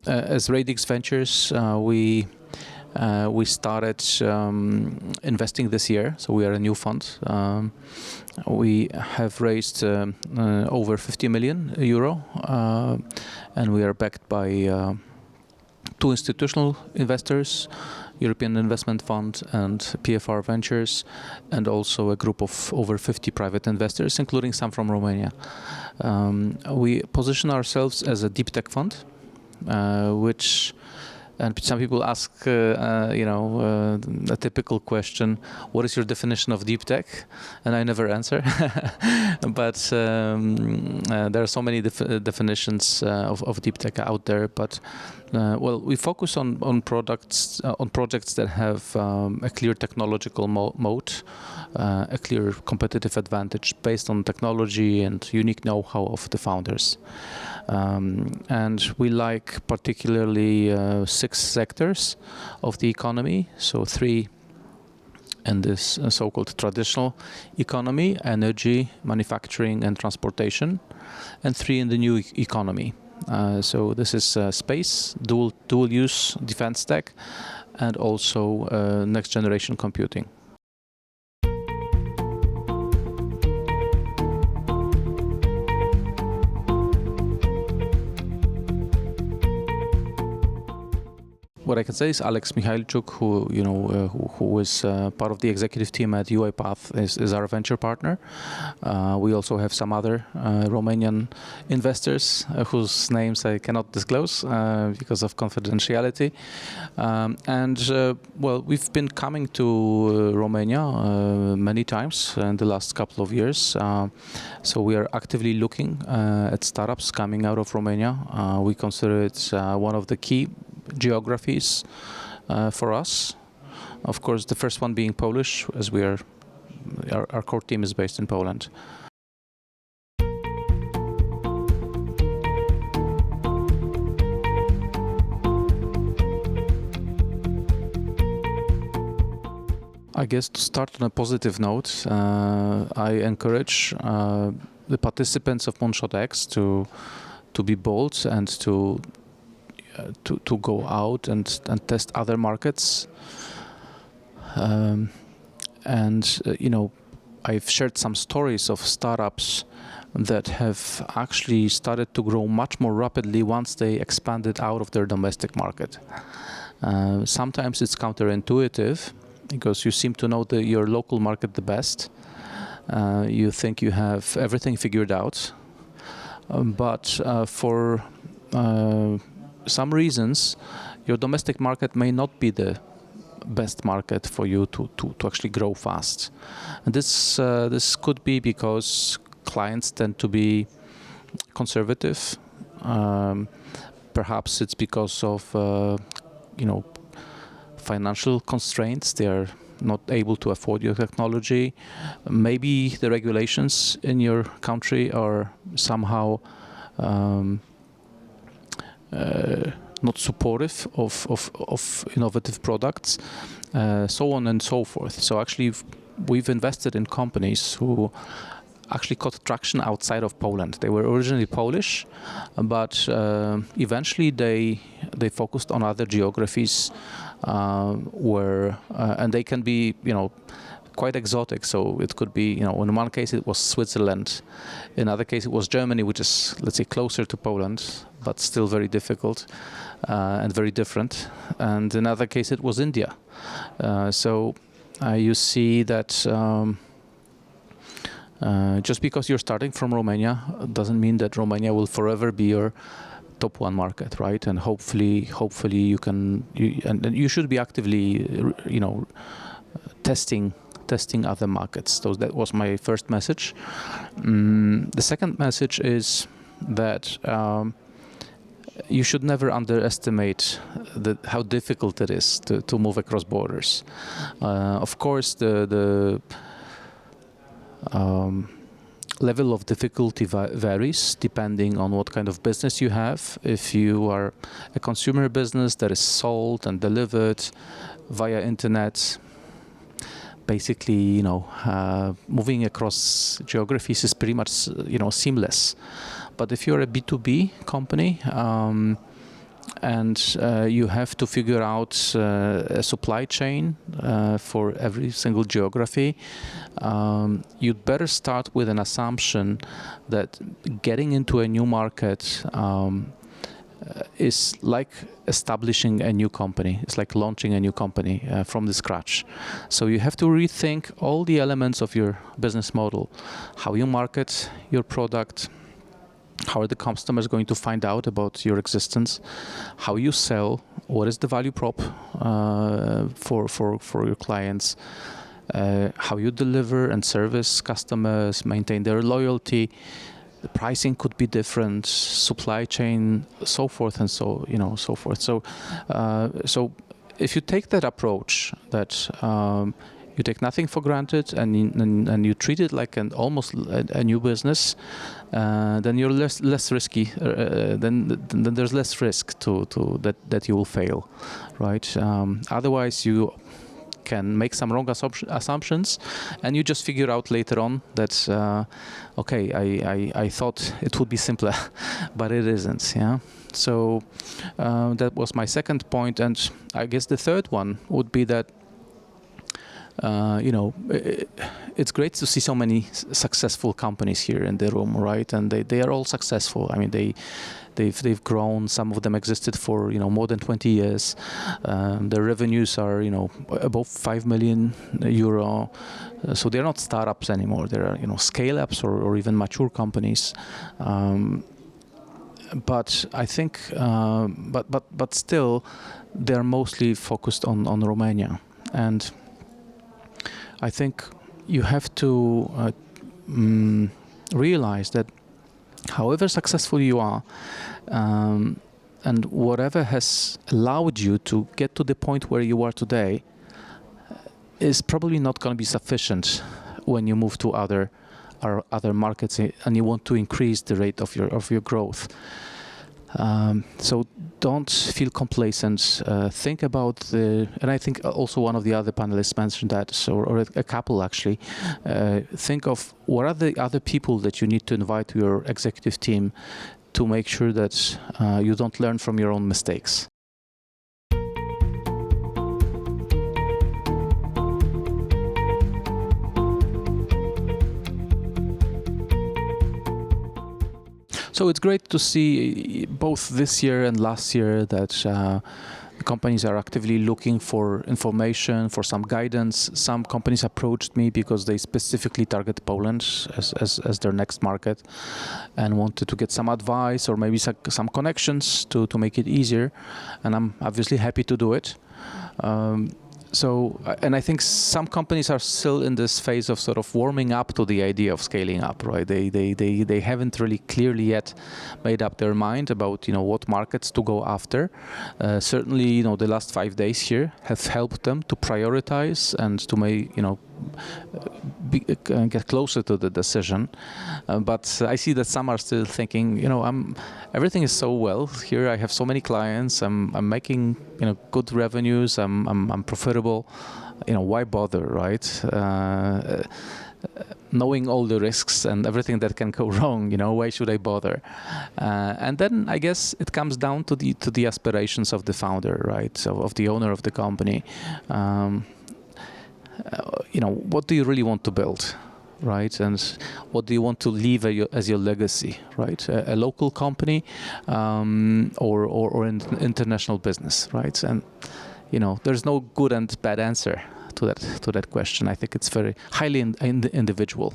as Radix Ventures, we started investing this year, so we are a new fund. We have raised over 50 million euro, and we are backed by 2 institutional investors, European Investment Fund and PFR Ventures, and also a group of over 50 private investors, including some from Romania. We position ourselves as a deep tech fund, and some people ask, a typical question: what is your definition of deep tech? And I never answer. But there are so many definitions of deep tech out there. But well, we focus on projects that have a clear technological moat, a clear competitive advantage based on technology and unique know-how of the founders. And we like particularly 6 sectors of the economy, so 3 in this so-called traditional economy: energy, manufacturing, and transportation, and 3 in the new economy. So this is space, dual-use defense tech, and also next-generation computing. What I can say is Alex Mihailchuk, who is part of the executive team at UiPath, is our venture partner. We also have some other Romanian investors whose names I cannot disclose because of confidentiality. Well, we've been coming to Romania many times in the last couple of years. So we are actively looking at startups coming out of Romania. We consider it one of the key geographies for us. Of course, the first one being Polish, as our core team is based in Poland. I guess to start on a positive note, I encourage the participants of MoonShotX to be bold and to go out and test other markets. I've shared some stories of startups that have actually started to grow much more rapidly once they expanded out of their domestic market. Sometimes it's counterintuitive because you seem to know your local market the best. You think you have everything figured out, but for some reasons, your domestic market may not be the best market for you to actually grow fast. And this could be because clients tend to be conservative. Perhaps it's because of financial constraints. They are not able to afford your technology. Maybe the regulations in your country are somehow not supportive of innovative products, so on and so forth. So actually, we've invested in companies who actually got traction outside of Poland. They were originally Polish, but eventually they focused on other geographies and they can be quite exotic. So it could be, in one case it was Switzerland, in another case it was Germany, which is, let's say, closer to Poland, but still very difficult and very different. And in another case it was India. So you see that just because you're starting from Romania doesn't mean that Romania will forever be your top 1 market, right? And hopefully you should be actively, testing other markets. So that was my first message. The second message is that you should never underestimate how difficult it is to move across borders. Of course, the level of difficulty varies depending on what kind of business you have. If you are a consumer business that is sold and delivered via internet, basically, moving across geographies is pretty much, seamless. But if you're a B2B company, and you have to figure out a supply chain for every single geography. You'd better start with an assumption that getting into a new market is like establishing a new company. It's like launching a new company from the scratch. So you have to rethink all the elements of your business model, how you market your product, how are the customers going to find out about your existence, how you sell, what is the value prop for your clients, how you deliver and service customers, maintain their loyalty. The pricing could be different, supply chain, so forth and so forth. So, so if you take that approach, that you take nothing for granted and you treat it like almost a new business, then you're less risky. Then there's less risk to that you will fail, right? Otherwise, you can make some wrong assumptions, and you just figure out later on that okay, I thought it would be simpler, but it isn't. Yeah. So that was my second point, and I guess the third one would be that it's great to see so many successful companies here in the room, right? And they are all successful. I mean, they've grown. Some of them existed for more than 20 years. Their revenues are above 5 million euro. So they're not startups anymore. They're scale-ups or even mature companies. But I think, but still, they're mostly focused on Romania, and I think you have to realize that however successful you are, and whatever has allowed you to get to the point where you are today, is probably not going to be sufficient when you move to other markets and you want to increase the rate of your growth. So don't feel complacent. Think about and I think also one of the other panelists mentioned that, or a couple actually. Think of what are the other people that you need to invite to your executive team to make sure that you don't learn from your own mistakes. So it's great to see both this year and last year that companies are actively looking for information, for some guidance. Some companies approached me because they specifically target Poland as their next market and wanted to get some advice or maybe some connections to make it easier. And I'm obviously happy to do it. So, and I think some companies are still in this phase of sort of warming up to the idea of scaling up, right? They haven't really clearly yet made up their mind about what markets to go after. Certainly, the last 5 days here have helped them to prioritize and to make get closer to the decision. But I see that some are still thinking, everything is so well here. I have so many clients. I'm making good revenues. I'm profitable. Why bother, right? Knowing all the risks and everything that can go wrong, why should I bother? And then I guess it comes down to the aspirations of the founder, right? So of the owner of the company. What do you really want to build, right? And what do you want to leave as your legacy, right? A local company or an international business, right? And there's no good and bad answer to that question. I think it's very highly individual.